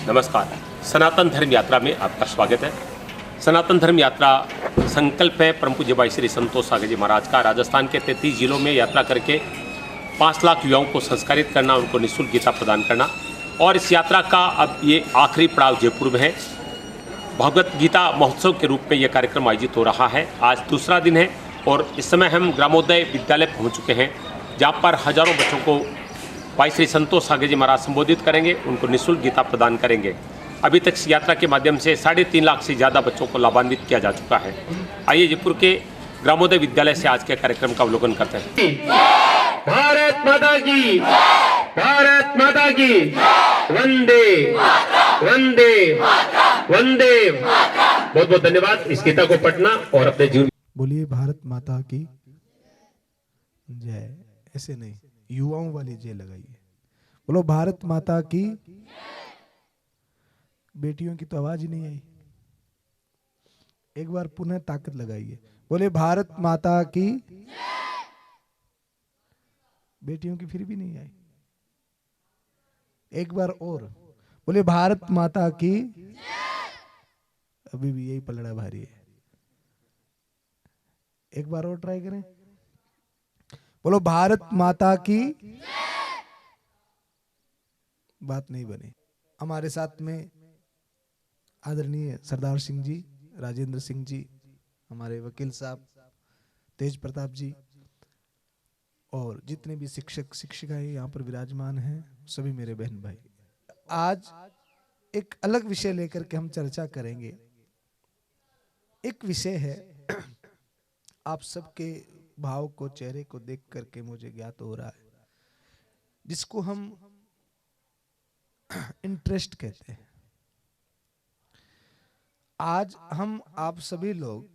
नमस्कार। सनातन धर्म यात्रा में आपका स्वागत है। सनातन धर्म यात्रा संकल्प है परम पूज्य भाई श्री संतोष सागर जी महाराज का। राजस्थान के 33 जिलों में यात्रा करके 5 लाख युवाओं को संस्कारित करना, उनको निःशुल्क गीता प्रदान करना। और इस यात्रा का अब ये आखिरी पड़ाव जयपुर में है। भगवत गीता महोत्सव के रूप में यह कार्यक्रम आयोजित हो रहा है। आज दूसरा दिन है और इस समय हम ग्रामोदय विद्यालय पहुँच चुके हैं, जहाँ पर हजारों बच्चों को भाई श्री संतोष सागर जी महाराज संबोधित करेंगे, उनको निःशुल्क गीता प्रदान करेंगे। अभी तक इस यात्रा के माध्यम से 3.5 लाख से ज़्यादा बच्चों को लाभान्वित किया जा चुका है। आइए जयपुर के ग्रामोदय विद्यालय से आज के कार्यक्रम का अवलोकन करते हैं। भारत माता की, भारत माता की, वंदे वंदे वंदे। बहुत बहुत धन्यवाद। इस गीता को पढ़ना और अपने जीवन। बोलिए भारत माता की जय। ऐसे नहीं, युवाओं वाली जय लगाइए। बोलो भारत माता की। बेटियों की तो आवाज ही नहीं आई। एक बार पुनः ताकत लगाइए। बोले भारत माता की। बेटियों की फिर भी नहीं आई। एक बार और बोले भारत माता की। अभी भी यही पलड़ा भारी है। एक बार और ट्राई करें। बोलो भारत माता की। बात नहीं बनी। हमारे साथ में आदरणीय सरदार सिंह जी, राजेंद्र सिंह जी, हमारे वकील साहब, तेज प्रताप जी और जितने भी शिक्षक शिक्षिकाएं यहाँ पर विराजमान हैं, सभी मेरे बहन भाई। आज एक अलग विषय लेकर के हम चर्चा करेंगे। एक विषय है, आप सबके भाव को, चेहरे को देख करके मुझे ज्ञात हो रहा है, जिसको हम इंटरेस्ट कहते हैं। आज हम आप सभी लोग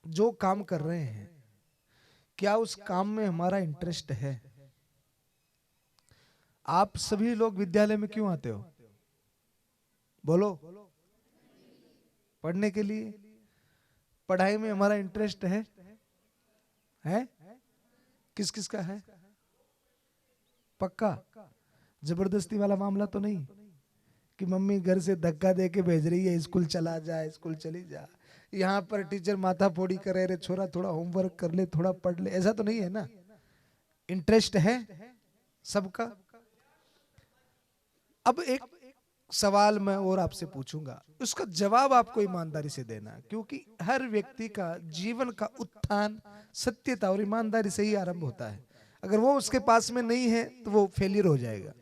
जो काम कर रहे हैं, क्या उस काम में हमारा इंटरेस्ट है? आप सभी लोग विद्यालय में क्यों आते हो? बोलो। पढ़ने के लिए। पढ़ाई में हमारा इंटरेस्ट है? किस किस का है? पक्का? जबरदस्ती वाला मामला तो नहीं कि मम्मी घर से धक्का दे के भेज रही है, स्कूल चला जा, स्कूल चली जा। यहाँ पर टीचर माथा फोड़ी करे, रे छोरा थोड़ा होमवर्क कर ले, थोड़ा पढ़ ले, ऐसा तो नहीं है ना? इंटरेस्ट है सबका। अब एक सवाल मैं और आपसे पूछूंगा, उसका जवाब आपको ईमानदारी से देना, क्योंकि हर व्यक्ति का जीवन का उत्थान सत्यता और ईमानदारी से ही आरंभ होता है। अगर वो उसके पास में नहीं है तो वो फेलियर हो जाएगा।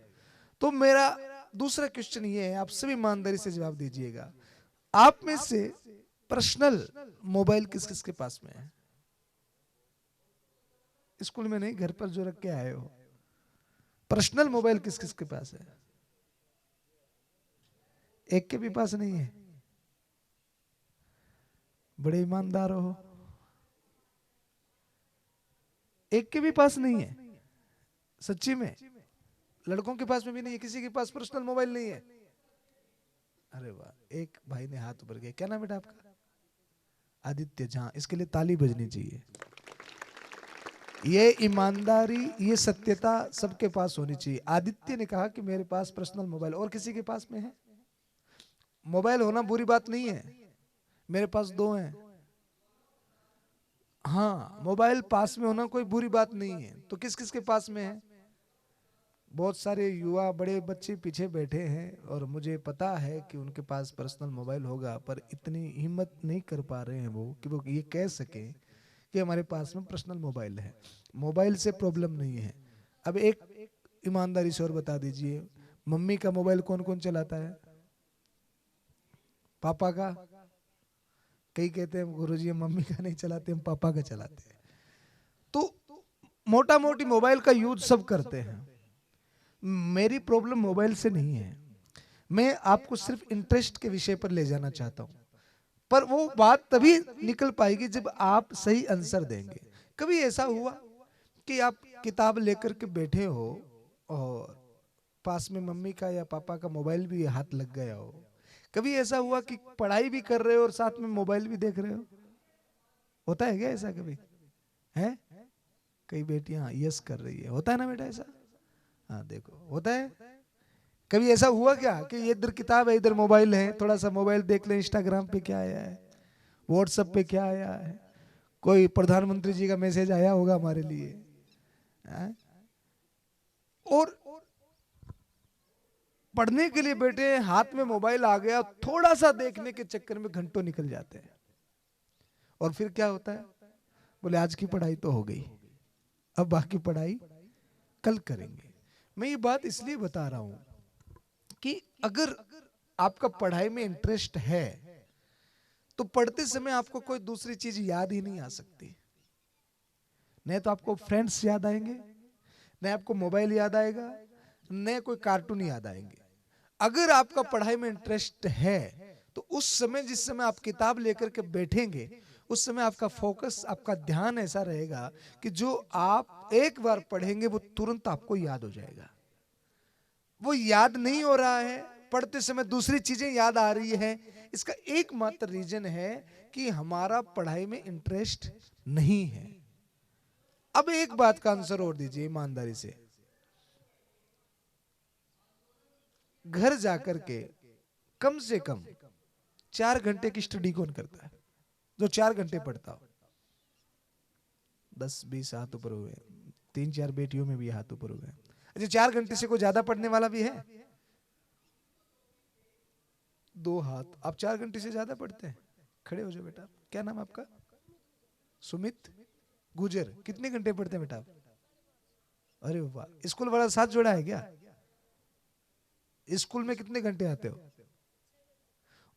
तो मेरा दूसरा क्वेश्चन ये है, आप सभी ईमानदारी से जवाब दीजिएगा। आप में से पर्सनल मोबाइल किस किस के पास में है? स्कूल में नहीं, घर पर जो रख के आए हो, पर्सनल मोबाइल किस किस के पास है? एक के भी पास नहीं है। बड़े ईमानदार हो। एक के भी पास नहीं है। सच्ची में? लड़कों के पास में भी नहीं है? किसी के पास पर्सनल मोबाइल नहीं है? अरे वाह, एक भाई ने हाथ ऊपर किया। क्या नाम बेटा आपका? आदित्य झा। इसके लिए ताली बजनी चाहिए। ये ईमानदारी, ये सत्यता सबके पास होनी चाहिए। आदित्य ने कहा कि मेरे पास पर्सनल मोबाइल, और किसी के पास में है? मोबाइल होना बुरी बात नहीं है, मेरे पास 2 हैं। हाँ, मोबाइल पास में होना कोई बुरी बात नहीं है। तो किस किस के पास में है? बहुत सारे युवा, बड़े बच्चे पीछे बैठे हैं और मुझे पता है कि उनके पास पर्सनल मोबाइल होगा, पर इतनी हिम्मत नहीं कर पा रहे हैं वो कि वो ये कह सके कि हमारे पास में पर्सनल मोबाइल है। मोबाइल से प्रॉब्लम नहीं है। अब एक ईमानदारी से और बता दीजिए, मम्मी का मोबाइल कौन कौन चलाता है? पापा का? कई कहते हैं गुरुजी हम मम्मी का नहीं चलाते, हम पापा का चलाते हैं। तो मोटा मोटी मोबाइल का यूज सब करते हैं। मेरी प्रॉब्लम मोबाइल से नहीं है। मैं आपको सिर्फ इंटरेस्ट के विषय पर ले जाना चाहता हूं, पर वो बात तभी निकल पाएगी जब आप सही आंसर देंगे। कभी ऐसा हुआ कि आप किताब लेकर के बैठे हो और पास में मम्मी का या पापा का मोबाइल भी हाथ लग गया हो? कभी ऐसा हुआ कि पढ़ाई भी कर रहे हो और साथ में मोबाइल भी देख रहे हो? होता है क्या ऐसा कभी? है? कई बेटियां यस कर रही है। होता है ना बेटा ऐसा? हाँ देखो, होता है। कभी ऐसा हुआ क्या कि ये इधर किताब है इधर मोबाइल है, थोड़ा सा मोबाइल देख लें, इंस्टाग्राम पे क्या आया है, व्हाट्सएप पे क्या आया है, कोई प्रधानमंत्री जी का मैसेज आया होगा हमारे लिए, हैं? और पढ़ने के लिए बैठे, हाथ में मोबाइल आ गया, थोड़ा सा देखने के चक्कर में घंटों निकल जाते हैं। और फिर क्या होता है, बोले आज की पढ़ाई तो हो गई, अब बाकी पढ़ाई कल करेंगे। मैं ये बात इसलिए बता रहा हूं कि अगर आपका पढ़ाई में इंटरेस्ट है तो पढ़ते समय आपको कोई दूसरी चीज याद ही नहीं आ सकती। नहीं तो आपको फ्रेंड्स याद आएंगे, नहीं आपको मोबाइल याद आएगा, नहीं कोई कार्टून याद आएंगे। अगर आपका पढ़ाई में इंटरेस्ट है तो उस समय, जिस समय आप किताब लेकर के बैठेंगे, उस समय आपका फोकस, आपका ध्यान ऐसा रहेगा कि जो आप एक बार पढ़ेंगे वो तुरंत आपको याद हो जाएगा। वो याद नहीं हो रहा है, पढ़ते समय दूसरी चीजें याद आ रही है, इसका एकमात्र रीजन है कि हमारा पढ़ाई में इंटरेस्ट नहीं है। अब एक बात का आंसर और दीजिए ईमानदारी से, घर जाकर के कम से कम 4 घंटे की स्टडी कौन करता है? जो 4 घंटे पढ़ता हो। 10-20 हाथ ऊपर हुए, 3-4 बेटियों में भी हाथ ऊपर हो गए। अच्छा, 4 घंटे से कोई ज्यादा पढ़ने वाला भी है? 2 हाथ। आप 4 घंटे से ज्यादा पढ़ते हैं? खड़े हो जाओ बेटा। क्या नाम है आपका? सुमित गुजर। कितने घंटे पढ़ते हैं बेटा आप? अरे वाह, स्कूल वाला साथ जोड़ा है क्या? स्कूल में कितने घंटे आते हो?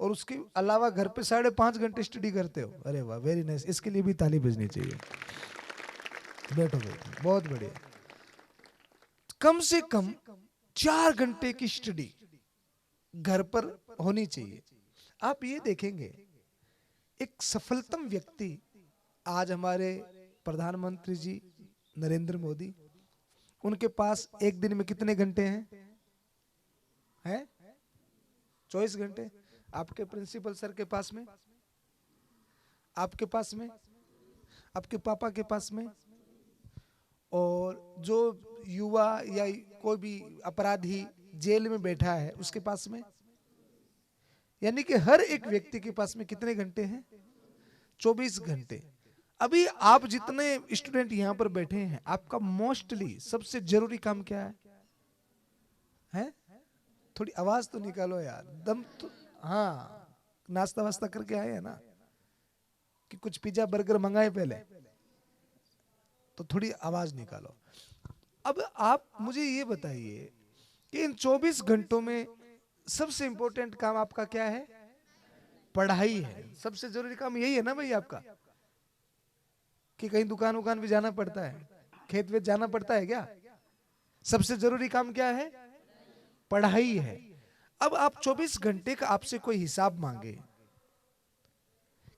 और उसके अलावा घर पे 5.5 घंटे स्टडी करते हो? अरे वाह, वेरी नाइस। इसके लिए भी ताली बजनी चाहिए। बैठो बैठो, बहुत बढ़िया। कम से कम 4 घंटे की स्टडी घर पर होनी चाहिए। आप ये देखेंगे, एक सफलतम व्यक्ति, आज हमारे प्रधानमंत्री जी नरेंद्र मोदी, उनके पास एक दिन में कितने घंटे हैं? 24 घंटे। आपके प्रिंसिपल सर के पास में, आपके पास में, आपके पापा के पास में, और जो युवा या कोई भी अपराधी जेल में बैठा है उसके पास में, यानी कि हर एक व्यक्ति के पास में कितने घंटे हैं? 24 घंटे। अभी आप जितने स्टूडेंट यहां पर बैठे हैं, आपका मोस्टली सबसे जरूरी काम क्या है? थोड़ी आवाज तो निकालो यार, दम तो। हाँ, नाश्ता वास्ता करके आए हैं ना, कि कुछ पिज्जा बर्गर मंगाए पहले? तो थोड़ी आवाज निकालो। अब आप मुझे ये बताइए कि इन 24 घंटों में सबसे इंपॉर्टेंट काम आपका क्या है? पढ़ाई है। सबसे जरूरी काम यही है ना भाई आपका? कि कहीं दुकान उकान भी जाना पड़ता है, खेत वेत जाना पड़ता है क्या? सबसे जरूरी काम क्या है? पढ़ाई है। अब आप 24 घंटे का आपसे कोई हिसाब मांगे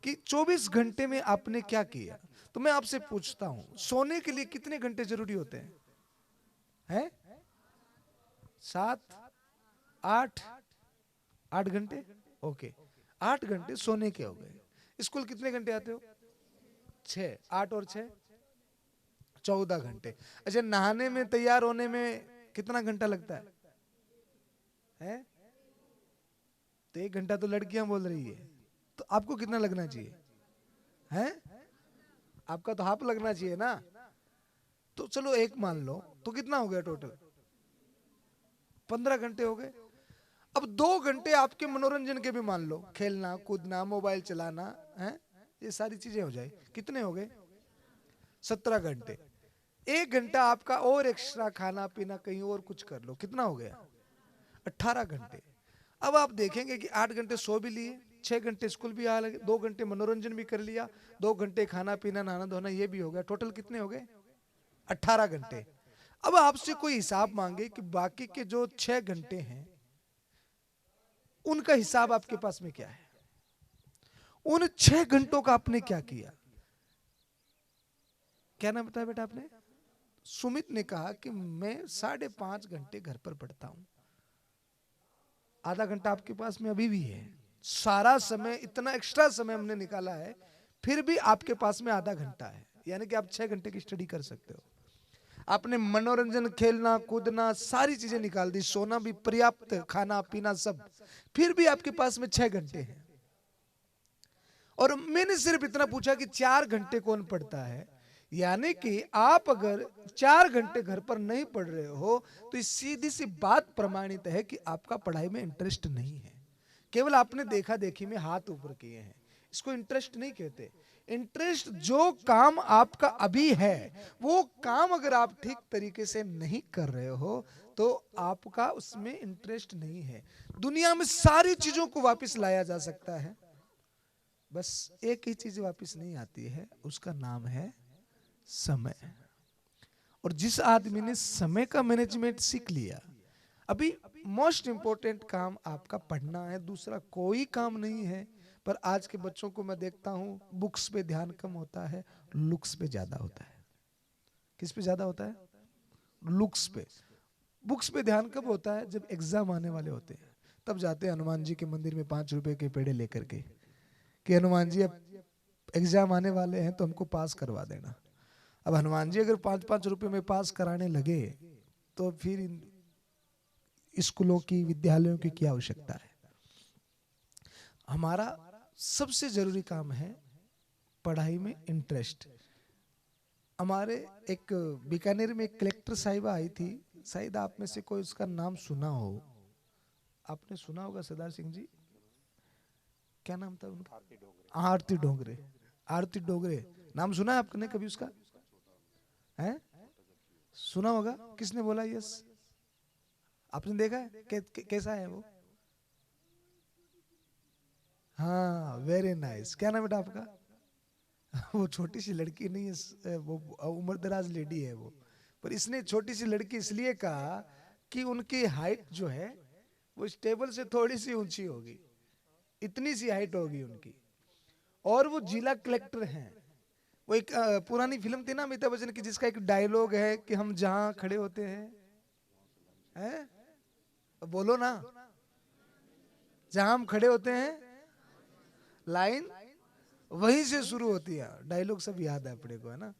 कि 24 घंटे में आपने क्या किया, तो मैं आपसे पूछता हूं, सोने के लिए कितने घंटे जरूरी होते हैं? 7, 8 घंटे। ओके, 8 घंटे सोने के हो गए। स्कूल कितने घंटे आते हो? 6। 8 और 6 14 घंटे। अच्छा, नहाने में, तैयार होने में कितना घंटा लगता है? तो 1 घंटा तो लड़कियां बोल रही है, तो आपको कितना लगना चाहिए? आपका तो हाफ लगना चाहिए ना। तो चलो 1 मान लो, तो कितना हो गया टोटल? 15 घंटे हो गए। अब 2 घंटे आपके मनोरंजन के भी मान लो, खेलना कूदना, मोबाइल चलाना, ये सारी चीजें हो जाए, कितने हो गए? 17 घंटे। 1 घंटा आपका और एक्स्ट्रा खाना पीना, कहीं और कुछ कर लो, कितना हो गया? 18 घंटे। अब आप देखेंगे कि 8 घंटे सो भी लिए, 6 घंटे स्कूल भी आ लगे, 2 घंटे मनोरंजन भी कर लिया, 2 घंटे खाना पीना नहाना धोना ये भी हो गया, टोटल कितने हो गए? 18 घंटे। अब आपसे कोई हिसाब मांगे कि बाकी के जो 6 घंटे हैं उनका हिसाब आपके पास में क्या है? उन 6 घंटों का आपने क्या किया? क्या नाम बताया बेटा आपने? सुमित ने कहा कि मैं 5.5 घंटे घर पर पढ़ता हूं। आधा घंटा आपके पास में अभी भी है। सारा समय, इतना एक्स्ट्रा समय हमने निकाला है, फिर भी आपके पास में आधा घंटा है, यानी कि आप 6 घंटे की स्टडी कर सकते हो। आपने मनोरंजन, खेलना कूदना सारी चीजें निकाल दी, सोना भी पर्याप्त, खाना पीना सब, फिर भी आपके पास में 6 घंटे हैं। और मैंने सिर्फ इतना पूछा कि 4 घंटे कौन पढ़ता है? यानी कि आप अगर 4 घंटे घर पर नहीं पढ़ रहे हो तो इस सीधी सी बात प्रमाणित है कि आपका पढ़ाई में इंटरेस्ट नहीं है। केवल आपने देखा देखी में हाथ ऊपर किए हैं, इसको इंटरेस्ट नहीं कहते। इंटरेस्ट जो काम आपका अभी है, वो काम अगर आप ठीक तरीके से नहीं कर रहे हो तो आपका उसमें इंटरेस्ट नहीं है। दुनिया में सारी चीजों को वापस लाया जा सकता है, बस एक ही चीज वापस नहीं आती है, उसका नाम है समय। और जिस आदमी ने समय का मैनेजमेंट सीख लिया, अभी मोस्ट इंपॉर्टेंट काम आपका पढ़ना है, दूसरा कोई काम नहीं है। पर आज के बच्चों को मैं देखता हूं, बुक्स पे ध्यान कम होता है, लुक्स पे ज्यादा होता है। किस पे ज्यादा होता है? लुक्स पे। बुक्स पे ध्यान कब होता है? जब एग्जाम आने वाले होते हैं, तब जाते हैं हनुमान जी के मंदिर में 5 रुपए के पेड़े लेकर के कि हनुमान जी अब एग्जाम आने वाले हैं तो हमको पास करवा देना। अब हनुमान जी अगर 5-5 रुपए में पास कराने लगे तो फिर स्कूलों की, विद्यालयों की क्या आवश्यकता है? हमारा सबसे जरूरी काम है पढ़ाई में इंटरेस्ट। हमारे एक बीकानेर में एक कलेक्टर साहिबा आई थी, शायद आप में से कोई उसका नाम सुना हो। आपने सुना होगा सरदार सिंह जी, क्या नाम था उनका? आरती डोंगरे। आरती डोंगरे नाम सुना है आपने कभी उसका? है सुना होगा। किसने बोला यस? आपने देखा है कैसा है वो? हाँ, वेरी नाइस। क्या नाम बेटा आपका? वो छोटी सी लड़की नहीं है, वो उम्रदराज लेडी है वो। पर इसने छोटी सी लड़की इसलिए कहा कि उनकी हाइट जो है वो इस टेबल से थोड़ी सी ऊंची होगी, इतनी सी हाइट होगी उनकी। और वो जिला कलेक्टर हैं। वो एक पुरानी फिल्म थी ना अमिताभ बच्चन की, जिसका एक डायलॉग है कि हम जहां खड़े होते हैं, बोलो ना, जहां हम खड़े होते हैं लाइन वहीं से शुरू होती है। डायलॉग सब याद है अपने को, है ना?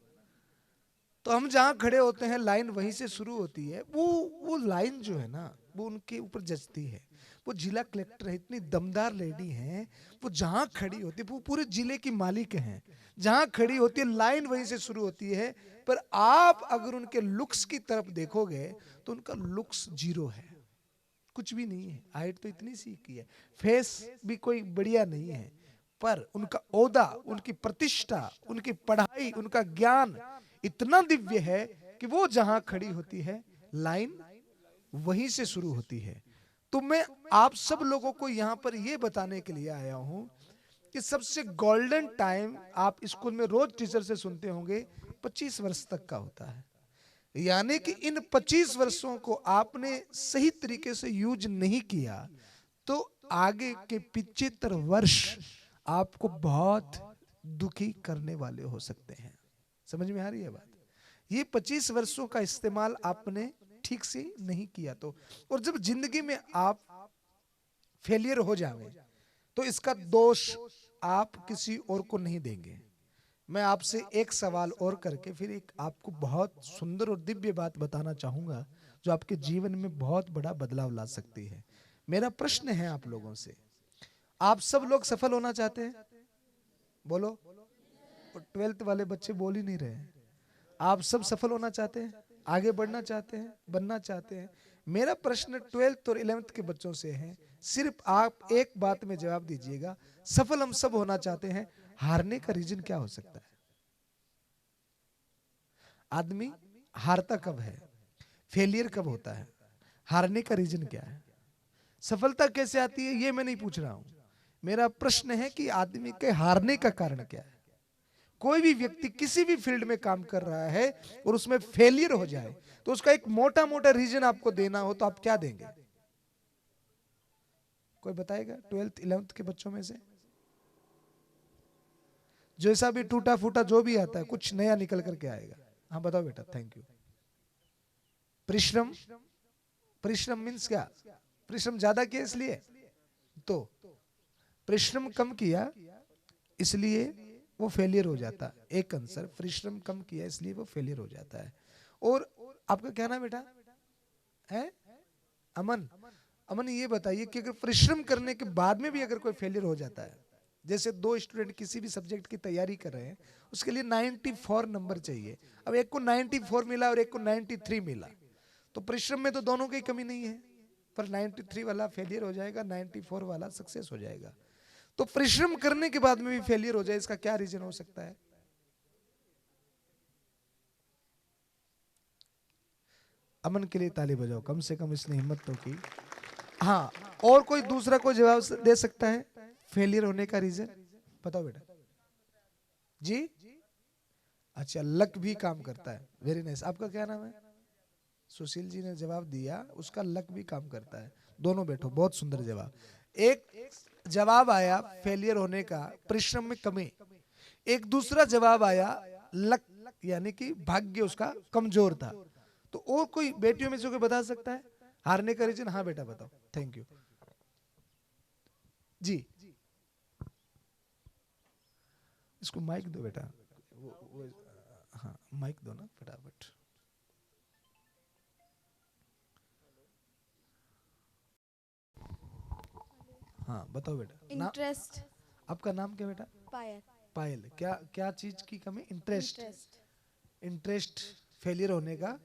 तो हम जहां खड़े होते हैं लाइन वहीं से शुरू होती है। वो लाइन जो है ना, वो उनके ऊपर जचती है। वो जिला कलेक्टर है, इतनी दमदार लेडी हैं, वो जहां खड़ी होती है, वो पूरे जिले की मालिक हैं, जहां खड़ी होती है लाइन वहीं से शुरू होती है। पर आप अगर उनके लुक्स की तरफ देखोगे तो उनका लुक्स जीरो है, कुछ भी नहीं है। हाइट तो इतनी सी की है, फेस भी कोई बढ़िया नहीं है, पर उनका ओहदा, उनकी प्रतिष्ठा, उनकी पढ़ाई, उनका ज्ञान इतना दिव्य है कि वो जहां खड़ी होती है लाइन वहीं से शुरू होती है। तो मैं आप सब लोगों को यहां पर यह बताने के लिए आया हूं कि सबसे गोल्डन टाइम आप स्कूल में रोज टीचर से सुनते होंगे 25 वर्ष तक का होता है। यानी कि इन 25 वर्षों को आपने सही तरीके से यूज नहीं किया तो आगे के 75 वर्ष आपको बहुत दुखी करने वाले हो सकते हैं। समझ में आ रही है बात? ये 25 वर्षों का इस्तेमाल आपने ठीक से नहीं किया तो, और जब जिंदगी में आप फेलियर हो जावे तो इसका दोष आप किसी और को नहीं देंगे। मैं आपसे एक सवाल और करके फिर एक आपको बहुत सुंदर और दिव्य बात बताना चाहूंगा जो आपके जीवन में बहुत बड़ा बदलाव ला सकती है। मेरा प्रश्न है आप लोगों से, आप सब लोग सफल होना चाहते हैं? बोलो। 12th वाले बच्चे बोल ही नहीं रहे। आप सब सफल होना चाहते हैं, आगे बढ़ना चाहते हैं, बनना चाहते हैं? मेरा प्रश्न 12th और 11th के बच्चों से है, सिर्फ आप एक बात में जवाब दीजिएगा। सफल हम सब होना चाहते हैं, हारने का रीजन क्या हो सकता है? आदमी हारता कब है? फेलियर कब होता है? हारने का रीजन क्या है? सफलता कैसे आती है ये मैं नहीं पूछ रहा हूं। मेरा प्रश्न है कि आदमी के हारने का कारण क्या है? कोई भी व्यक्ति किसी भी फील्ड में काम कर रहा है और उसमें फेलियर हो जाए तो उसका एक मोटा मोटा रीजन आपको देना हो तो आप क्या देंगे? कोई बताएगा 12th 11th के बच्चों में से? जैसा भी टूटा फूटा जो भी आता है कुछ नया निकल करके आएगा। हाँ बताओ बेटा। Thank you. परिश्रम। परिश्रम मीन्स क्या? परिश्रम ज्यादा किया इसलिए, तो परिश्रम कम किया इसलिए वो फेलियर हो जाता है। एक आंसर, परिश्रम कम किया इसलिए वो फेलियर हो जाता है। और आपका क्या नाम बेटा है? अमन। अमन ये बताइए कि अगर परिश्रम करने के बाद में भी अगर कोई फेलियर हो जाता है, जैसे दो स्टूडेंट किसी भी सब्जेक्ट की तैयारी कर रहे हैं, उसके लिए 94 नंबर चाहिए, अब एक को 94 मिला और एक को 93 मिला, तो परिश्रम में तो दोनों की कमी नहीं है, पर 93 वाला फेलियर हो जाएगा, 94 वाला सक्सेस हो जाएगा। तो परिश्रम करने के बाद में भी फेलियर हो जाए, इसका क्या रीजन हो सकता है? अमन के लिए ताली बजाओ, कम से कम इसने हिम्मत तो की। हाँ, और कोई दूसरा कोई जवाब दे सकता है फेलियर होने का रीजन? बताओ बेटा जी। अच्छा, लक भी काम करता है, वेरी नाइस। आपका क्या नाम है? सुशील जी ने जवाब दिया, उसका लक भी काम करता है। दोनों बैठो, बहुत सुंदर जवाब। एक जवाब आया फेलियर होने का परिश्रम में कमी, एक दूसरा जवाब आया लक, यानी कि भाग्य उसका कमजोर था। तो और कोई बेटियों में से कोई बता सकता है हारने का रीजन? हाँ बेटा बताओ। थैंक यू जी। इसको माइक दो बेटा, वो हाँ माइक दो ना फटाफट। हाँ बताओ बेटा। इंटरेस्ट। आपका नाम क्या बेटा? पायल। पायल। क्या क्या चीज की कमी? इंटरेस्ट। इंटरेस्ट फेलियर होने का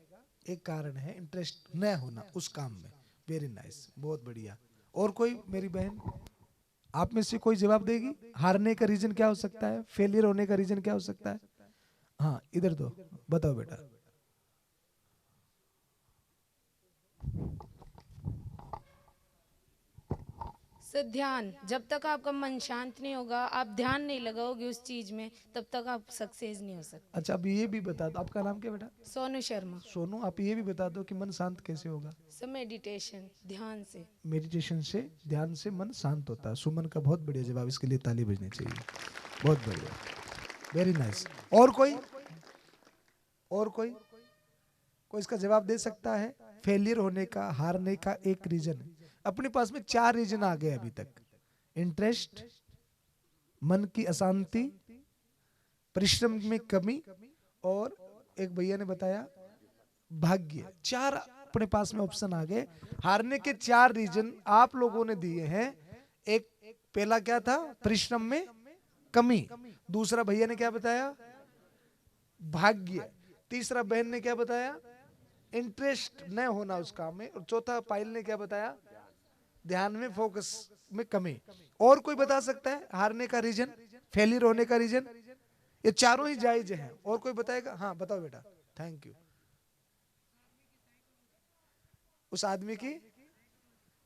एक कारण है, इंटरेस्ट न होना उस काम में। वेरी नाइस, बहुत बढ़िया। और कोई मेरी बहन आप में से कोई जवाब देगी? हारने का रीजन क्या हो सकता है? फेलियर होने का रीजन क्या हो सकता है? हाँ इधर दो, बताओ बेटा। सर ध्यान, जब तक आपका मन शांत नहीं होगा, आप ध्यान नहीं लगाओगे उस चीज में, तब तक आप सक्सेस नहीं हो सकते। अच्छा, अब ये भी बता दो, आपका नाम क्या बेटा? सोनू शर्मा। सोनू, आप ये भी बता दो कि मन शांत कैसे होगा? सर मेडिटेशन, ध्यान से। मेडिटेशन से, ध्यान से मन शांत होता है। सुमन का बहुत बढ़िया जवाब, इसके लिए ताली बजनी चाहिए, बहुत बढ़िया, वेरी नाइस। और कोई? और कोई कोई इसका जवाब दे सकता है? फेलियर होने का, हारने का एक रीजन। अपने पास में 4 रीजन आ गए अभी तक। इंटरेस्ट, मन की अशांति, परिश्रम में कमी, और एक भैया ने बताया भाग्य। 4 अपने पास में ऑप्शन आ गए। हारने के 4 रीजन आप लोगों ने दिए हैं। एक पहला क्या था? परिश्रम में कमी। दूसरा भैया ने क्या बताया? भाग्य। तीसरा बहन ने क्या बताया? इंटरेस्ट न होना उस काम में। और चौथा पायल ने क्या बताया? ध्यान में फोकस में कमी। और कोई बता सकता है हारने का रीजन, फेलियर होने का रीजन? ये चारों ही जायज हैं। और कोई बताएगा? हाँ बताओ बेटा। Thank you. उस आदमी की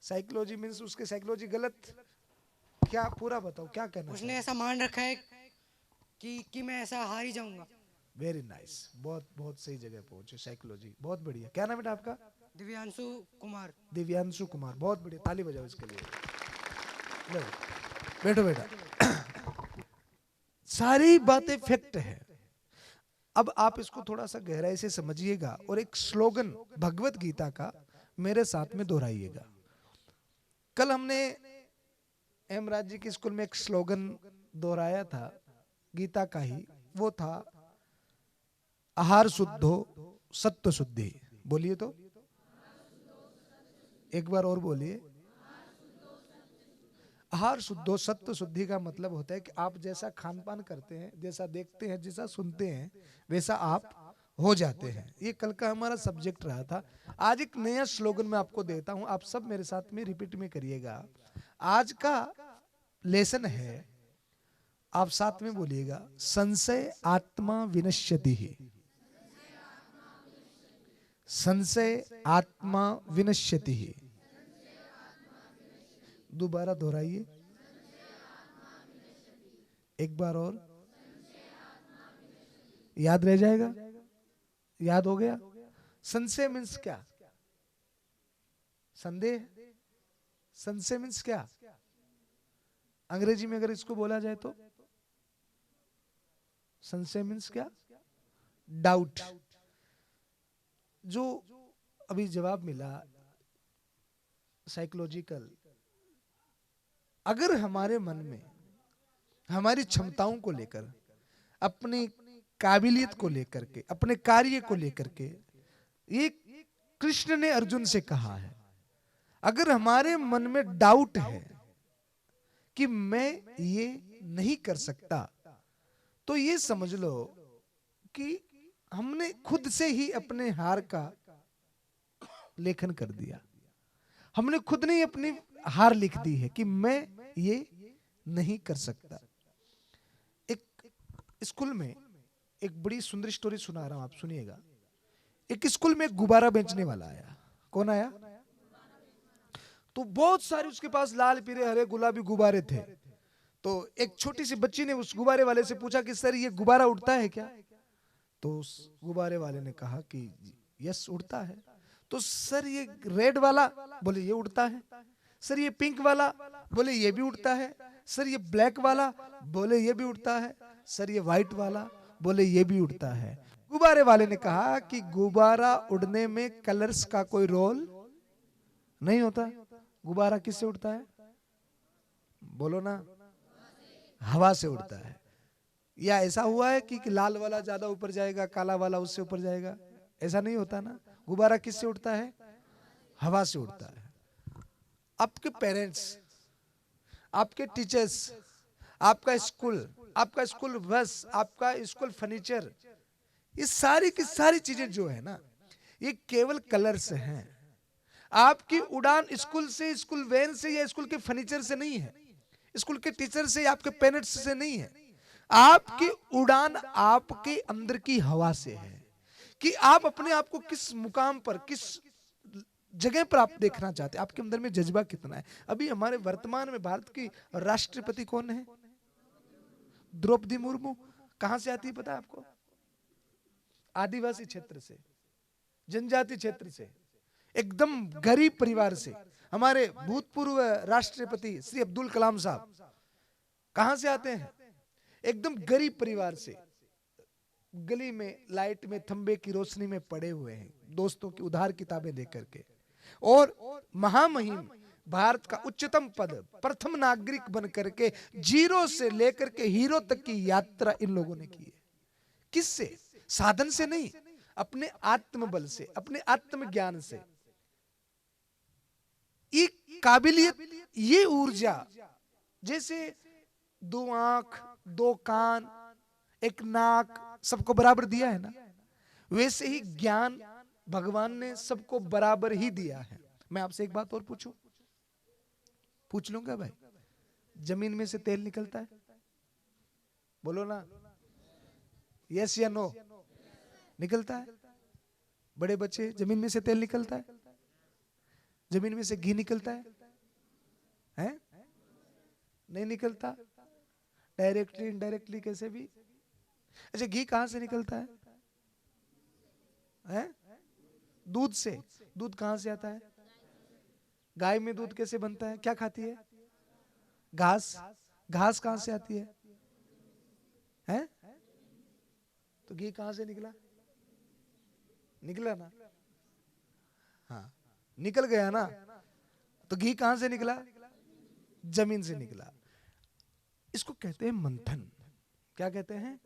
साइकोलॉजी मींस उसके साइकोलॉजी गलत? क्या पूरा बताओ, क्या कहना? उसने ऐसा मान रखा है कि मैं ऐसा हार ही जाऊंगा। वेरी नाइस, बहुत बहुत सही जगह पहुंचे। साइकोलॉजी बहुत बढ़िया। क्या नाम बेटा आपका? दिव्यांशु कुमार। दिव्यांशु कुमार, बहुत बढ़िया, ताली बजाओ इसके लिए। लो बैठो बेटा। सारी बातें फैक्ट है। अब आप इसको थोड़ा सा गहराई से समझिएगा और एक स्लोगन भगवत गीता का मेरे साथ में दोहराइएगा। कल हमने हेमराज जी के स्कूल में एक स्लोगन दोहराया था गीता का ही, वो था आहार शुद्धो सत्व शुद्धि। बोलिए तो, एक बार और बोलिए। आहार शुद्धो सत्व शुद्धि का मतलब होता है कि आप जैसा खान पान करते हैं, जैसा देखते हैं, जैसा सुनते हैं, वैसा आप हो जाते हैं। ये कल का हमारा सब्जेक्ट रहा था। आज एक नया स्लोगन मैं आपको देता हूं, आप सब मेरे साथ में रिपीट में करिएगा। आज का लेसन है, आप साथ में बोलिएगा, संशय आत्मा विनश्यति ही। संशय आत्मा विनश्यति ही। दोबारा दोहराइए एक बार और, याद रह जाएगा। याद हो गया? संशय मीन्स क्या? संदेह। संशय मीन्स क्या? अंग्रेजी में अगर इसको बोला जाए तो संशय मीन्स क्या? डाउट। जो अभी जवाब मिला साइकोलॉजिकल, अगर हमारे मन में हमारी क्षमताओं को लेकर, अपनी काबिलियत को लेकर के, अपने कार्य को लेकर के ये कृष्ण ने अर्जुन से कहा है, अगर हमारे मन में डाउट है कि मैं ये नहीं कर सकता, तो ये समझ लो कि हमने खुद से ही अपने हार का लेखन कर दिया। हमने खुद ने अपनी हार लिख दी है कि मैं ये नहीं कर सकता। एक स्कूल में एक बड़ी सुंदर स्टोरी सुना रहा हूं, आप सुनिएगा। एक स्कूल में एक गुब्बारा बेचने वाला आया। कौन आया? तो बहुत सारे उसके पास लाल पीले हरे गुलाबी गुब्बारे थे। तो एक छोटी सी बच्ची ने उस गुब्बारे वाले से पूछा कि सर ये गुब्बारा उड़ता है क्या? तो उस गुब्बारे वाले ने कहा कि यस उड़ता है। तो सर ये रेड वाला? बोले ये उड़ता है। सर ये पिंक वाला? बोले ये भी उड़ता है। सर ये ब्लैक वाला? बोले ये भी उड़ता है। सर ये व्हाइट वाला? बोले ये भी उड़ता है। गुब्बारे वाले ने कहा कि गुब्बारा उड़ने में कलर्स का कोई रोल नहीं होता। गुब्बारा किससे उड़ता है? बोलो ना। हवा से उड़ता है। या ऐसा हुआ है कि लाल वाला ज्यादा ऊपर जाएगा, काला वाला उससे ऊपर जाएगा? ऐसा नहीं होता ना। गुब्बारा किससे उड़ता है? हवा से उड़ता है। आपके पेरेंट्स, आपके टीचर्स, आपका स्कूल बस, आपका स्कूल फर्नीचर, ये सारी की सारी चीजें जो है ना, ये केवल कलर्स हैं। आपकी उड़ान स्कूल से, स्कूल वैन से या स्कूल के फर्नीचर से नहीं है, स्कूल के टीचर से या आपके पेरेंट्स से नहीं है। आपकी उड़ान आपके अंदर की हवा से है कि आप अपने आप को किस मुकाम पर, किस जगह पर आप देखना चाहते हैं। आपके अंदर में जज्बा कितना है। अभी हमारे वर्तमान में भारत की राष्ट्रपति कौन है? द्रौपदी मुर्मू। कहां से आती है पता है आपको? आदिवासी क्षेत्र से, जनजाति क्षेत्र से, एकदम गरीब परिवार से। हमारे भूतपूर्व राष्ट्रपति श्री अब्दुल कलाम साहब कहां से आते हैं? एकदम गरीब परिवार से। गली में लाइट में थंबे की रोशनी में पड़े हुए हैं, दोस्तों की उधार किताबें देकर के। और महामहिम भारत का उच्चतम पद, प्रथम नागरिक बन करके जीरो से लेकर के हीरो तक की यात्रा इन लोगों ने की है। किससे? साधन से नहीं, अपने आत्मबल से, अपने आत्मज्ञान से। ये काबिलियत, ये ऊर्जा, जैसे दो आंख, दो कान, एक नाक सबको बराबर दिया है ना, वैसे ही ज्ञान भगवान ने सबको बराबर ही दिया है। मैं आपसे एक बात और पूछूं? पूछ लूंगा भाई। जमीन में से तेल निकलता है? बोलो ना, यस या नो? निकलता है। बड़े बच्चे, जमीन में से तेल निकलता है? जमीन में से घी निकलता है? हैं? नहीं निकलता। डायरेक्टली इनडायरेक्टली कैसे भी। अच्छा, घी कहां से निकलता है? हैं? दूध से। दूध कहां से आता है? गाय में दूध कैसे बनता है? क्या खाती है? घास। घास कहां से आती है? हैं? तो घी कहां से निकला? निकला ना? हाँ, निकल गया ना। तो घी कहां से निकला? जमीन से निकला। इसको कहते हैं मंथन। क्या कहते हैं?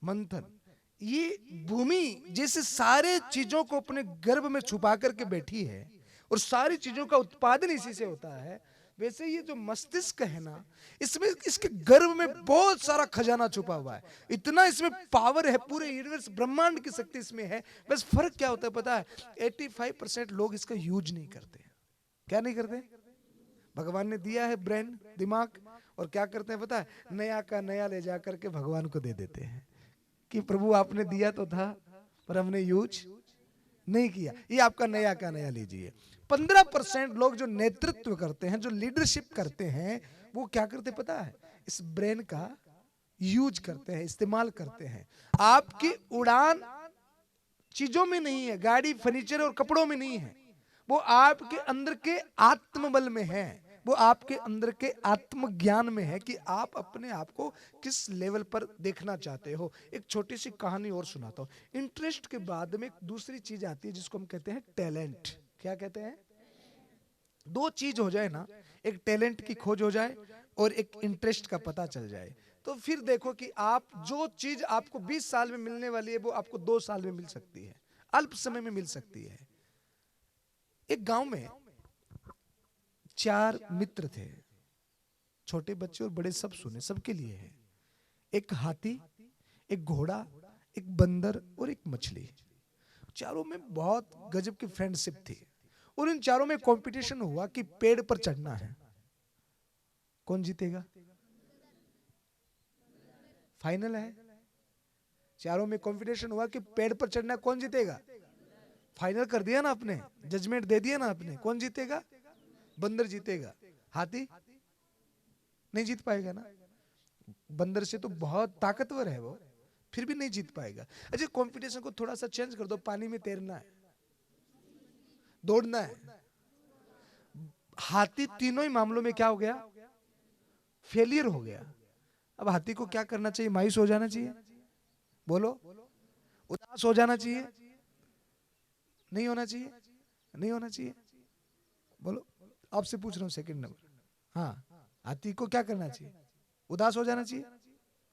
मंथन। ये भूमि जैसे सारे चीजों को अपने गर्भ में छुपा करके बैठी है और सारी चीजों का उत्पादन इसी से होता है, वैसे ये जो मस्तिष्क है ना, इसमें, इसके गर्भ में बहुत सारा खजाना छुपा हुआ है। इतना इसमें पावर है, पूरे यूनिवर्स ब्रह्मांड की शक्ति इसमें है। बस फर्क क्या होता है पता है? 85% लोग इसका यूज नहीं करते। क्या नहीं करते? भगवान ने दिया है ब्रेन, दिमाग, और क्या करते हैं पता है? नया का नया ले जा करके भगवान को दे देते हैं कि प्रभु आपने दिया तो था पर हमने यूज नहीं किया, ये आपका नया का नया लीजिए। 15% लोग जो नेतृत्व करते हैं, जो लीडरशिप करते हैं, वो क्या करते पता है? इस ब्रेन का यूज करते हैं, इस्तेमाल करते हैं। आपकी उड़ान चीजों में नहीं है, गाड़ी, फर्नीचर और कपड़ों में नहीं है, वो आपके अंदर के आत्मबल में है, वो आपके अंदर के आत्मज्ञान में है कि आप अपने आप को किस लेवल पर देखना चाहते हो। एक छोटी सी कहानी और सुनाता हूं। इंटरेस्ट के बाद में एक दूसरी चीज आती है जिसको हम कहते हैं टैलेंट। क्या कहते हैं? दो चीज हो जाए ना, एक टैलेंट की खोज हो जाए और एक इंटरेस्ट का पता चल जाए, तो फिर देखो कि आप जो चीज आपको 20 साल में मिलने वाली है वो आपको 2 साल में मिल सकती है। अल्प समय में मिल सकती है। एक गांव में 4 मित्र थे, छोटे बच्चे और बड़े सब सुने, सबके लिए है। एक हाथी, एक घोड़ा, एक बंदर और एक मछली। चारों में बहुत गजब की फ्रेंडशिप थी और इन चारों में कंपटीशन हुआ कि पेड़ पर चढ़ना है। कौन जीतेगा? फाइनल है। चारों में कंपटीशन हुआ कि पेड़ पर चढ़ना, कौन जीतेगा? फाइनल कर दिया ना आपने, जजमेंट दे दिया ना आपने। कौन जीतेगा? बंदर जीतेगा। हाथी नहीं जीत पाएगा ना, बंदर से तो बहुत ताकतवर है वो, फिर भी नहीं जीत पाएगा। अच्छा, कंपटीशन को थोड़ा सा चेंज कर दो, पानी में तैरना है, दौड़ना है। हाथी तीनों ही मामलों में क्या हो गया? फेलियर हो गया। अब हाथी को क्या करना चाहिए? मायूस हो जाना चाहिए? बोलो, उदास हो जाना चाहिए? नहीं होना चाहिए? नहीं होना चाहिए? बोलो, आपसे पूछ रहा हूं सेकंड नंबर। हाँ, हाथी को क्या करना चाहिए? उदास हो जाना चाहिए?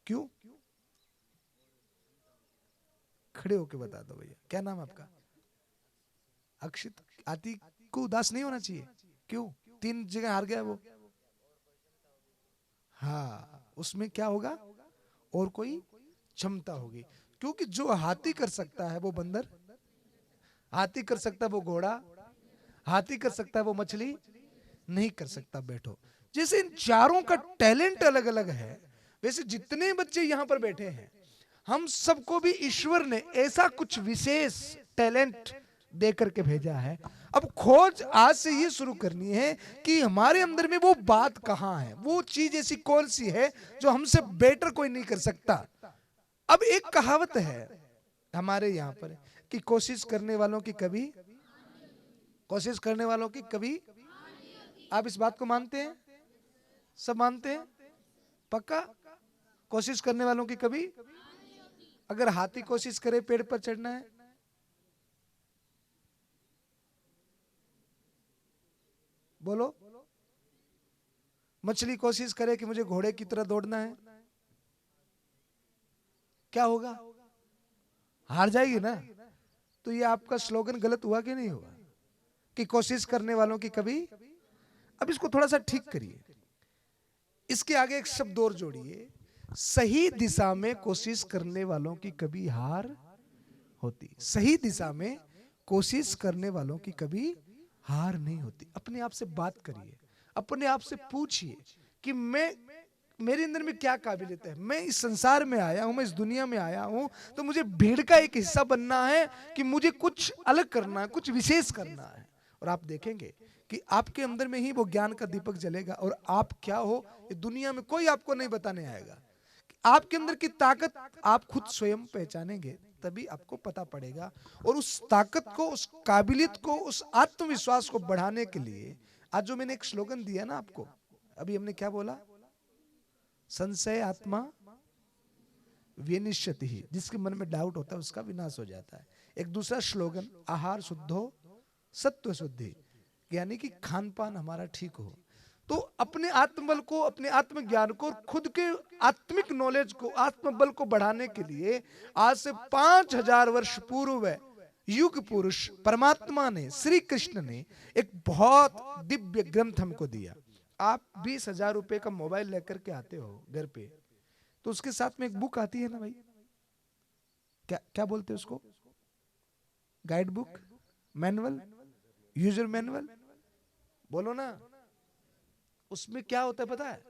क्यों? खड़े होके बता दो भैया, क्या नाम है आपका? अक्षित। हाथी को उदास नहीं होना चाहिए, क्यों? 3 जगह हार गया वो। हाँ, उसमें क्या होगा? और कोई क्षमता होगी, क्योंकि जो हाथी कर सकता है वो बंदर, हाथी कर सकता है वो घोड़ा, हाथी कर सकता है वो मछली नहीं कर सकता। बैठो, जैसे इन चारों का टैलेंट अलग अलग है, वैसे जितने बच्चे यहां पर बैठे हैं, हम सबको भी ईश्वर ने ऐसा कुछ विशेष टैलेंट दे करके भेजा है। अब खोज आज से ये शुरू करनी है कि हमारे अंदर में वो बात कहां है, वो चीज ऐसी कौन सी है जो हमसे बेटर कोई नहीं कर सकता। अब एक कहावत है हमारे यहाँ पर कि कोशिश करने वालों की कभी, कोशिश करने वालों की कभी। आप इस बात को मानते हैं? सब मानते हैं? पक्का? कोशिश करने वालों की कभी। अगर हाथी कोशिश करे पेड़ पर चढ़ना है, बोलो, मछली कोशिश करे कि मुझे घोड़े की तरह दौड़ना है, क्या होगा? हार जाएगी ना। तो ये आपका स्लोगन गलत हुआ कि नहीं हुआ कि कोशिश करने वालों की कभी। अब इसको थोड़ा सा ठीक करिए, इसके आगे एक शब्द और जोड़िए, सही दिशा में कोशिश करने वालों की कभी हार होती। सही दिशा में कोशिश करने वालों की कभी हार नहीं होती। अपने आप से बात करिए, अपने आप से पूछिए कि मेरे अंदर में क्या काबिलियत है। मैं इस संसार में आया हूं, मैं इस दुनिया में आया हूं, तो मुझे भीड़ का एक हिस्सा बनना है कि मुझे कुछ अलग करना है, कुछ विशेष करना है। और आप देखेंगे कि आपके अंदर में ही वो ज्ञान का दीपक जलेगा और आप क्या हो ये दुनिया में कोई आपको नहीं बताने आएगा। आपके अंदर की ताकत आप खुद स्वयं पहचानेंगे, तभी आपको पता पड़ेगा। और उस ताकत को, उस काबिलियत को, उस आत्मविश्वास को बढ़ाने के लिए आज जो मैंने एक स्लोगन दिया ना आपको, अभी हमने क्या बोला? संशय आत्मा विनिश्यति ही, जिसके मन में डाउट होता है उसका विनाश हो जाता है। एक दूसरा स्लोगन, आहार शुद्धो सत्व शुद्धि, यानी कि खान पान हमारा ठीक हो। तो अपने आत्मबल को, अपने आत्मज्ञान को, खुद के आत्मिक नॉलेज को, आत्मबल को बढ़ाने के लिए आज से 5000 वर्ष पूर्व युग पुरुष परमात्मा ने, श्री कृष्ण ने एक बहुत दिव्य ग्रंथ हमको दिया। आप 20,000 रुपए का मोबाइल लेकर के आते हो घर पे, तो उसके साथ में एक बुक आती है ना भाई, क्या क्या बोलते हैं उसको? Guide book, manual, user manual, बोलो ना। उसमें क्या होता है पता है?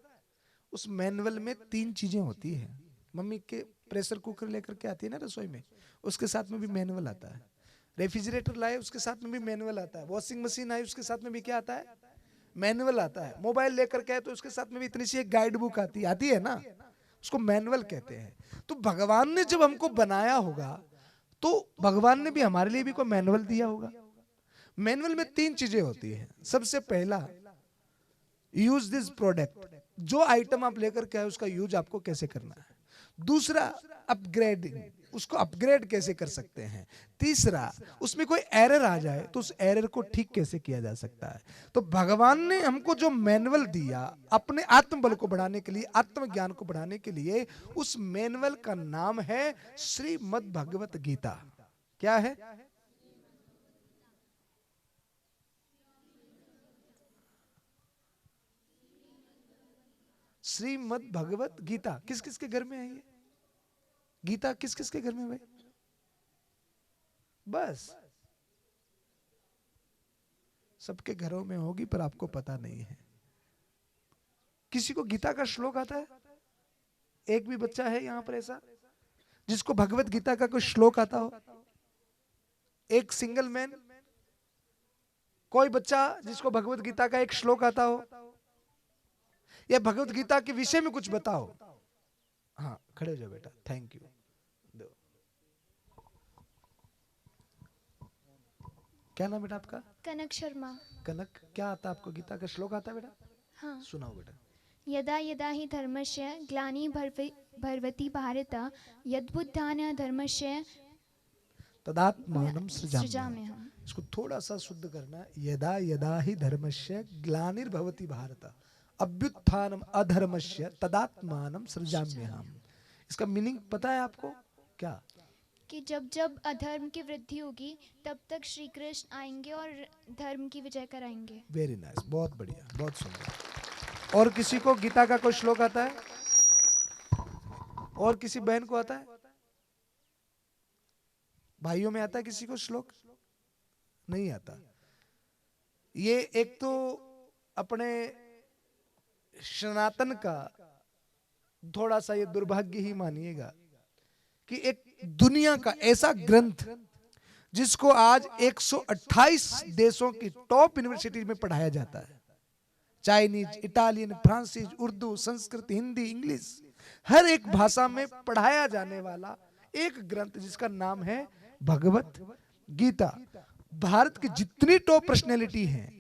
उस मैनुअल में 3 चीजें होती है। मम्मी के प्रेशर कुकर लेकर के आती है ना रसोई में, उसके साथ में भी मैनुअल आता है। रेफ्रिजरेटर लाए, उसके साथ में भी मैनुअल आता है। वॉशिंग मशीन आई, उसके साथ में भी क्या आता है? मैनुअल आता है। मोबाइल लेकर के आए तो उसके साथ में भी इतनी सी एक गाइड बुक आती है ना, उसको मैनुअल कहते हैं। तो भगवान ने जब हमको बनाया होगा तो भगवान ने भी हमारे लिए भी कोई मैनुअल दिया होगा। मैनुअल में 3 चीजें होती है। सबसे पहला, यूज दिस प्रोडक्ट, जो आइटम आप लेकर के आए उसका यूज आपको कैसे करना है। दूसरा, अपग्रेडिंग, उसको अपग्रेड कैसे कर सकते हैं। तीसरा, उसमें कोई एरर आ जाए तो उस एरर को ठीक कैसे किया जा सकता है। तो भगवान ने हमको जो मैनुअल दिया अपने आत्मबल को बढ़ाने के लिए, आत्मज्ञान को बढ़ाने के लिए, उस मैनुअल का नाम है श्रीमद् भगवत गीता। क्या है? श्रीमद् भगवत गीता किस किस के घर में है? ये गीता किस किस के घर में भाई? बस सबके घरों में होगी पर आपको पता नहीं है। किसी को गीता का श्लोक आता है? एक भी बच्चा है यहां पर ऐसा जिसको भगवत गीता का कोई श्लोक आता हो? एक सिंगल मैन, कोई बच्चा जिसको भगवत गीता का एक श्लोक आता हो या भगवत गीता के विषय में कुछ बताओ? हाँ, खड़े हो जाओ बेटा, थैंक यू। क्या नाम बेटा आपका? कनक शर्मा। कनक, क्या आता है आपको? गीता का श्लोक आता है बेटा? हाँ। सुनाओ बेटा। यदा यदा हि धर्मस्य ग्लानिर्भवति भारत यद्बुद्धान धर्मस्य तदात्मानं सृजाम्यहम्। सृजाम्यहम्। इसको थोड़ा सा शुद्ध करना। यदा यदा हि धर्मस्य ग्लानिर्भवति भारत अभ्युत्थानम अधर्मस्य तदात्मानं सृजाम्यहम्। इसका मीनिंग पता है आपको क्या? कि जब जब अधर्म की वृद्धि होगी तब तक श्री कृष्ण आएंगे और धर्म की विजय कराएंगे। वेरी नाइस, बहुत बढ़िया, बहुत सुंदर। और किसी को गीता का कोई श्लोक आता है? और किसी बहन को आता है? भाइयों में आता है किसी को श्लोक? नहीं आता। ये एक तो अपने सनातन का थोड़ा सा ये दुर्भाग्य ही मानिएगा कि एक दुनिया का ऐसा ग्रंथ जिसको आज 128 देशों की टॉप यूनिवर्सिटी में पढ़ाया जाता है, चाइनीज, इटालियन, फ्रांसीसी, उर्दू, संस्कृत, हिंदी, इंग्लिश, हर एक भाषा में पढ़ाया जाने वाला एक ग्रंथ जिसका नाम है भगवत गीता। भारत की जितनी टॉप पर्सनैलिटी हैं,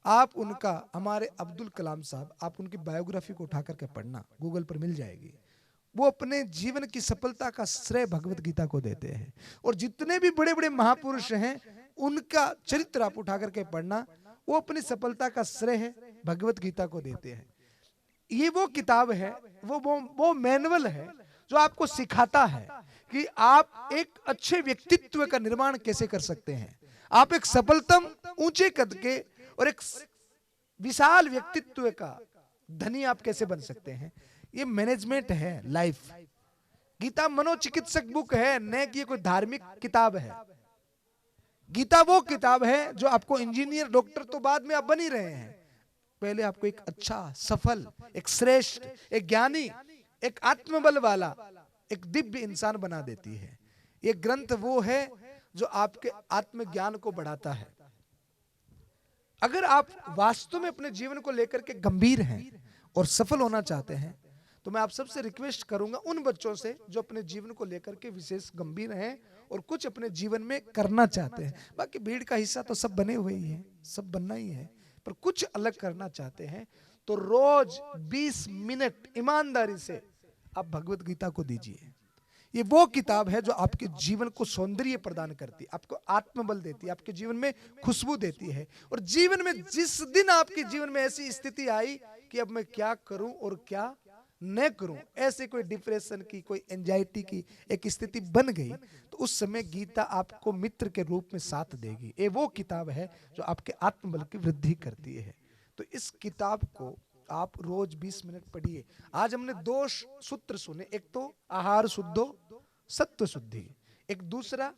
आप उनका, हमारे अब्दुल कलाम साहब, आप उनकी बायोग्राफी को उठा करके पढ़ना, गूगल पर मिल जाएगी। वो अपने जीवन की सफलता का श्रेय भगवत गीता को देते हैं। और जितने भी बड़े बड़े महापुरुष हैं उनका चरित्र आप उठा करके पढ़ना, वो अपनी सफलता का श्रेय है भगवत गीता को देते हैं। ये वो किताब है, वो मैनुअल है जो आपको सिखाता है कि आप एक अच्छे व्यक्तित्व का निर्माण कैसे कर सकते हैं, आप एक सफलतम, ऊंचे कद के और एक विशाल व्यक्तित्व का धनी आप कैसे बन सकते हैं। ये मैनेजमेंट है लाइफ। गीता मनोचिकित्सक बुक है, न कि ये कोई धार्मिक किताब है। गीता वो किताब है जो आपको इंजीनियर, डॉक्टर तो बाद में आप बन ही रहे हैं, पहले आपको एक अच्छा, सफल, एक श्रेष्ठ, एक ज्ञानी, एक आत्मबल वाला, एक दिव्य इंसान बना देती है। ये ग्रंथ वो है जो आपके आत्मज्ञान को बढ़ाता है। अगर आप वास्तव में अपने जीवन को लेकर के गंभीर हैं और सफल होना चाहते हैं तो मैं आप सबसे रिक्वेस्ट करूंगा उन बच्चों से जो अपने जीवन को लेकर के विशेष गंभीर हैं और कुछ अपने जीवन में करना चाहते हैं। बाकी भीड़ का हिस्सा तो सब बने हुए ही हैं, सब बनना ही है, पर कुछ अलग करना चाहते हैं तो रोज 20 मिनट ईमानदारी से आप भगवत गीता को दीजिए। ये वो किताब है जो आपके जीवन को सौंदर्य प्रदान करती है, आपको आत्मबल देती है, आपके जीवन में खुशबू देती है। और जीवन में जिस दिन आपके जीवन में ऐसी स्थिति आई कि अब मैं क्या करूं और क्या न करूं, ऐसे कोई डिप्रेशन की, कोई एंजाइटी की एक स्थिति बन गई, तो उस समय गीता आपको मित्र के रूप में साथ देगी। ये वो किताब है जो आपके आत्मबल की वृद्धि करती है। तो इस किताब को आप रोज 20 मिनट पढ़िए। आज हमने 2 सूत्र सुने, एक तो आहार शुद्धो सत्व शुद्धि, एक दूसरा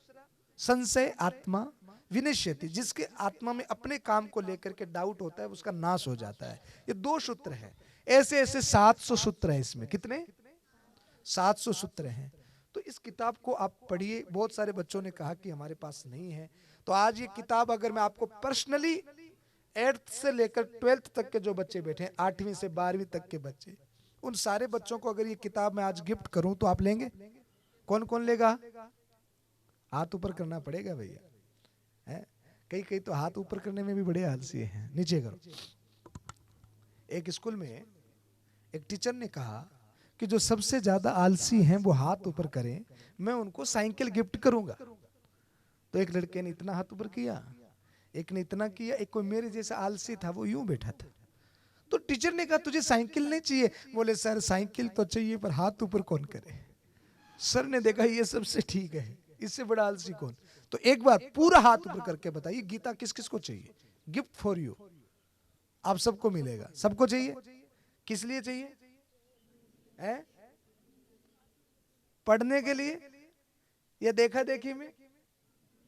संशय आत्मा विनश्यति, जिसके आत्मा में अपने काम को लेकर के डाउट होता है उसका नाश हो जाता है। ये 2 सूत्र हैं। ऐसे ऐसे 700 सूत्र हैं इसमें। कितने? 700 सूत्र हैं। तो इस किताब को आप पढ़िए। बहुत सारे बच्चों ने कहा कि हमारे पास नहीं है, तो आज ये किताब अगर मैं आपको पर्सनली 8th से लेकर 12th तक के जो बच्चे बैठे हैं, 8वीं से 12वीं तक के बच्चे, उन सारे बच्चों को अगर ये किताब मैं आज गिफ्ट करूं तो आप लेंगे? कौन कौन लेगा? हाथ ऊपर करना पड़ेगा भैया। कई तो हाथ ऊपर करने में भी बड़े आलसी हैं, नीचे करो। एक स्कूल में एक टीचर ने कहा कि जो सबसे ज्यादा आलसी हैं वो हाथ ऊपर करें, मैं उनको साइकिल गिफ्ट करूंगा। तो एक लड़के ने इतना हाथ ऊपर किया, एक ने इतना किया, एक कोई मेरे जैसा आलसी था वो यूं बैठा था। तो टीचर ने कहा तुझे साइकिल नहीं चाहिए? बोले सर साइकिल तो चाहिए पर हाथ ऊपर कौन करे। सर ने देखा ये सबसे ठीक है, इससे बड़ा आलसी कौन। तो एक बार पूरा हाथ ऊपर करके बताइए गीता किस किस को चाहिए? गिफ्ट फॉर यू, आप सबको मिलेगा। सबको चाहिए? किस लिए चाहिए? है? पढ़ने के लिए या देखा देखी में,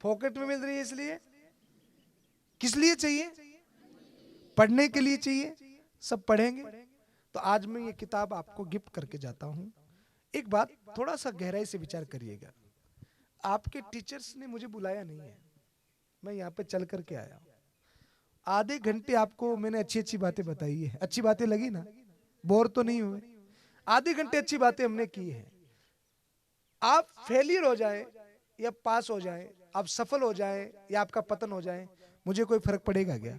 पॉकेट में मिल रही है इसलिए? किस लिए चाहिए? पढ़ने के लिए चाहिए। सब पढ़ेंगे। तो आज मैं ये किताब आपको गिफ्ट करके जाता हूं। एक बात थोड़ा सा गहराई से विचार करिएगा। आपके टीचर्स ने मुझे बुलाया नहीं है, मैं यहाँ पे चल करके आया हूँ। आधे घंटे आपको मैंने अच्छी अच्छी बातें बताई है। अच्छी बातें लगी ना? बोर तो नहीं हुए? आधे घंटे अच्छी बातें हमने की है। आप फेलियर हो जाए या पास हो जाए, आप सफल हो जाए या आपका पतन हो जाए, मुझे कोई फर्क पड़ेगा क्या?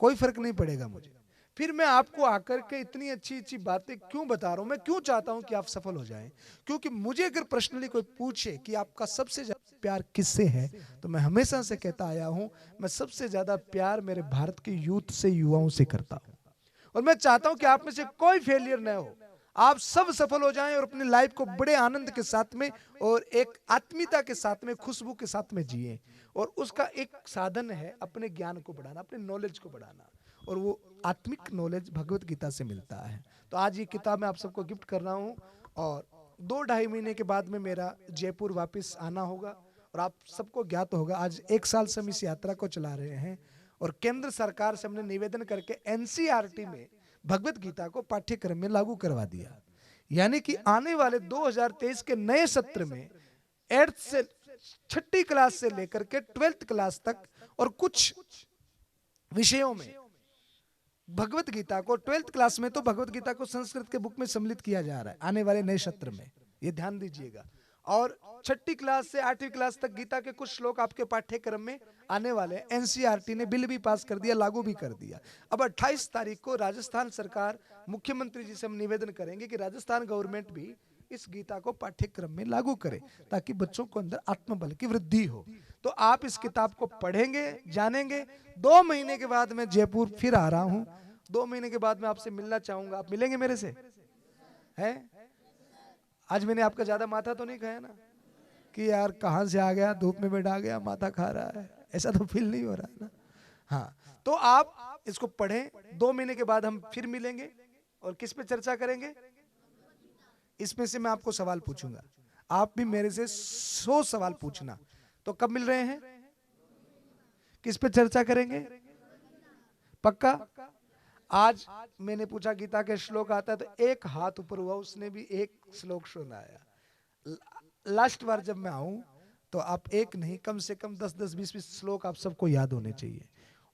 कोई फर्क नहीं पड़ेगा मुझे। फिर मैं आपको आकर के इतनी अच्छी अच्छी बातें क्यों बता रहा हूं? मैं क्यों चाहता हूं कि आप सफल हो जाएं? क्योंकि मुझे अगर पर्सनली कोई पूछे कि आपका सबसे ज्यादा प्यार किससे है, तो मैं हमेशा से कहता आया हूं, मैं सबसे ज्यादा प्यार मेरे भारत के यूथ से, युवाओं से करता हूं। और मैं चाहता हूं कि आप में से कोई फेलियर न हो, आप सब सफल हो जाएं और अपनी लाइफ को बड़े आनंद के साथ में और एक आत्मीयता के साथ में, खुशबू के साथ में जिए। और उसका एक साधन है अपने ज्ञान को बढ़ाना, अपने नॉलेज को बढ़ाना, और वो आत्मिक नॉलेज भगवत गीता से मिलता है। तो आज ये किताब मैं आप सबको गिफ्ट कर रहा हूँ। और 2-2.5 महीने के बाद में मेरा जयपुर वापस आना होगा। और आप सबको ज्ञात होगा, आज 1 साल से हम इस यात्रा को चला रहे हैं और केंद्र सरकार से हमने निवेदन करके NCERT में भगवत गीता को पाठ्यक्रम में लागू करवा दिया। यानी कि आने वाले 2023 के नए सत्र में 8th से 6ठी क्लास से लेकर के 12th क्लास तक और कुछ विषयों में भगवत गीता को, 12th क्लास में तो भगवत गीता को संस्कृत के बुक में सम्मिलित किया जा रहा है आने वाले नए सत्र में, ये ध्यान दीजिएगा। और 6ठी क्लास से 8वीं क्लास तक गीता के कुछ श्लोक आपके पाठ्यक्रम में आने वाले। NCERT ने बिल भी पास कर दिया, लागू भी कर दिया। अब 28 तारीख को राजस्थान सरकार, मुख्यमंत्री जी से हम निवेदन करेंगे कि राजस्थान गवर्नमेंट भी इस गीता को पाठ्यक्रम में लागू करे, ताकि बच्चों को अंदर आत्मबल की वृद्धि हो। तो आप इस किताब को पढ़ेंगे, जानेंगे। 2 महीने के बाद मैं जयपुर फिर आ रहा हूँ। 2 महीने के बाद मैं आपसे मिलना चाहूंगा। आप मिलेंगे मेरे से? है? आज मैंने आपका ज्यादा माथा तो नहीं खाया ना कि यार कहां से आ गया, धूप में बैठा गया, माथा खा रहा है, ऐसा तो फील नहीं हो रहा है ना? हाँ, तो आप इसको पढ़ें। 2 महीने के बाद हम फिर मिलेंगे और किस पे चर्चा करेंगे? इसमें से मैं आपको सवाल पूछूंगा, आप भी मेरे से 100 सवाल पूछना। तो कब मिल रहे हैं? किस पे चर्चा करेंगे? पक्का? आज मैंने पूछा गीता के श्लोक आता है, तो एक हाथ ऊपर हुआ, उसने भी एक श्लोक सुनाया। लास्ट बार जब मैं आऊं तो आप एक नहीं, कम से कम 10-10, 20-20 श्लोक आप सबको याद होने चाहिए।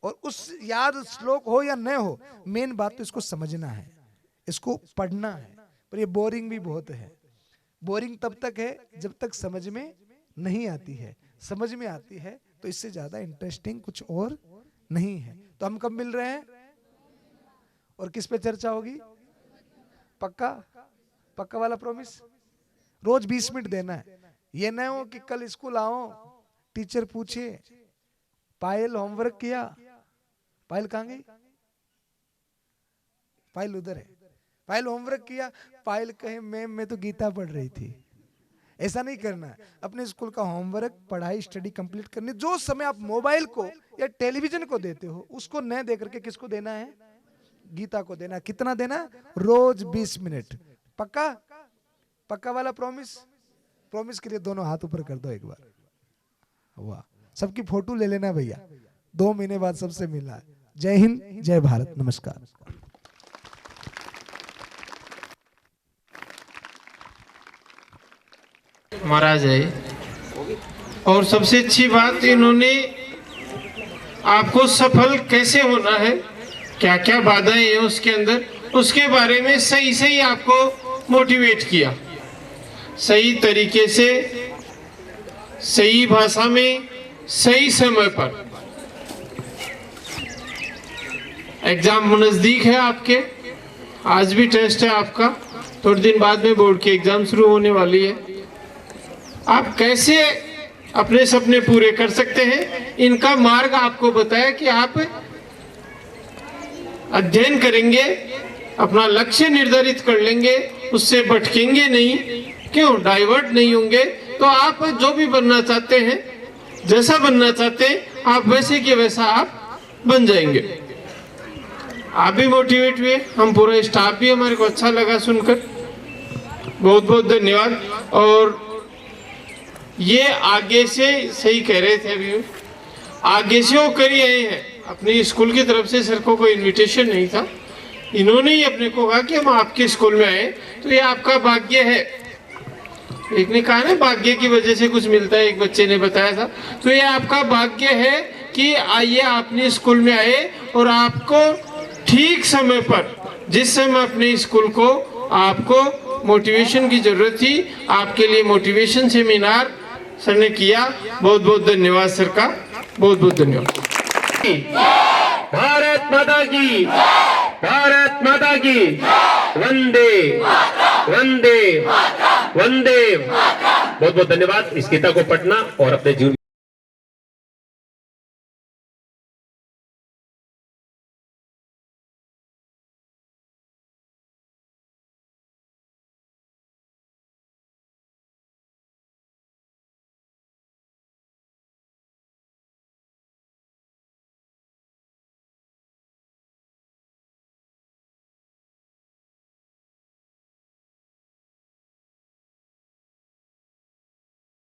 और उस याद श्लोक हो या न हो, मेन बात तो इसको समझना है, इसको पढ़ना है। पर ये बोरिंग भी बहुत है। बोरिंग तब तक है जब तक समझ में नहीं आती है। समझ में आती है तो इससे ज्यादा इंटरेस्टिंग कुछ और नहीं है। तो हम कब मिल रहे हैं और किस पे चर्चा होगी? पक्का? पक्का वाला प्रॉमिस? रोज 20 मिनट देना है। ये न हो कि कल स्कूल आओ, टीचर पूछे पायल होमवर्क किया? पायल कहाँ गई? पायल उधर है। पायल होमवर्क किया? पायल कहे मैम मैं तो गीता पढ़ रही थी। ऐसा नहीं करना है। अपने स्कूल का होमवर्क, पढ़ाई, स्टडी कंप्लीट करनी। जो समय आप मोबाइल को या टेलीविजन को देते हो, उसको न दे करके किसको देना है? गीता को देना। कितना देना? रोज 20 मिनट। पक्का? पक्का वाला प्रॉमिस? प्रॉमिस के लिए दोनों हाथ ऊपर कर दो एक बार। वाह, सबकी फोटो ले लेना भैया। 2 महीने बाद सबसे मिलना है। जय हिंद, जय भारत, नमस्कार। महाराज है। और सबसे अच्छी बात, इन्होंने आपको सफल कैसे होना है, क्या क्या बाधाएं हैं उसके अंदर, उसके बारे में सही सही आपको मोटिवेट किया। सही तरीके से, सही भाषा में, सही समय पर। एग्जाम नजदीक है आपके, आज भी टेस्ट है आपका, थोड़े दिन बाद में बोर्ड की एग्जाम शुरू होने वाली है। आप कैसे अपने सपने पूरे कर सकते हैं, इनका मार्ग आपको बताया कि आप अध्ययन करेंगे, अपना लक्ष्य निर्धारित कर लेंगे, उससे भटकेंगे नहीं, क्यों डाइवर्ट नहीं होंगे, तो आप जो भी बनना चाहते हैं, जैसा बनना चाहते हैं, आप वैसे के वैसा आप बन जाएंगे। आप भी मोटिवेट हुए, हम पूरा स्टाफ भी, हमारे को अच्छा लगा सुनकर, बहुत बहुत धन्यवाद। और ये आगे से सही कह रहे थे अभी, आगे से वो करी आए हैं, अपने स्कूल की तरफ से सर को कोई इनविटेशन नहीं था, इन्होंने ही अपने को कहा कि हम आपके स्कूल में आए, तो ये आपका भाग्य है। एक ने कहा ना भाग्य की वजह से कुछ मिलता है, एक बच्चे ने बताया था, तो ये आपका भाग्य है कि आइए आपने स्कूल में आए और आपको ठीक समय पर, जिस समय अपने स्कूल को आपको मोटिवेशन की जरूरत थी, आपके लिए मोटिवेशन सेमिनार सर ने किया। बहुत बहुत धन्यवाद सर का, बहुत बहुत धन्यवाद। भारत माता की, भारत माता की, वंदे वंदे वंदे। बहुत बहुत धन्यवाद। इस गीता को पढ़ना और अपने जीवन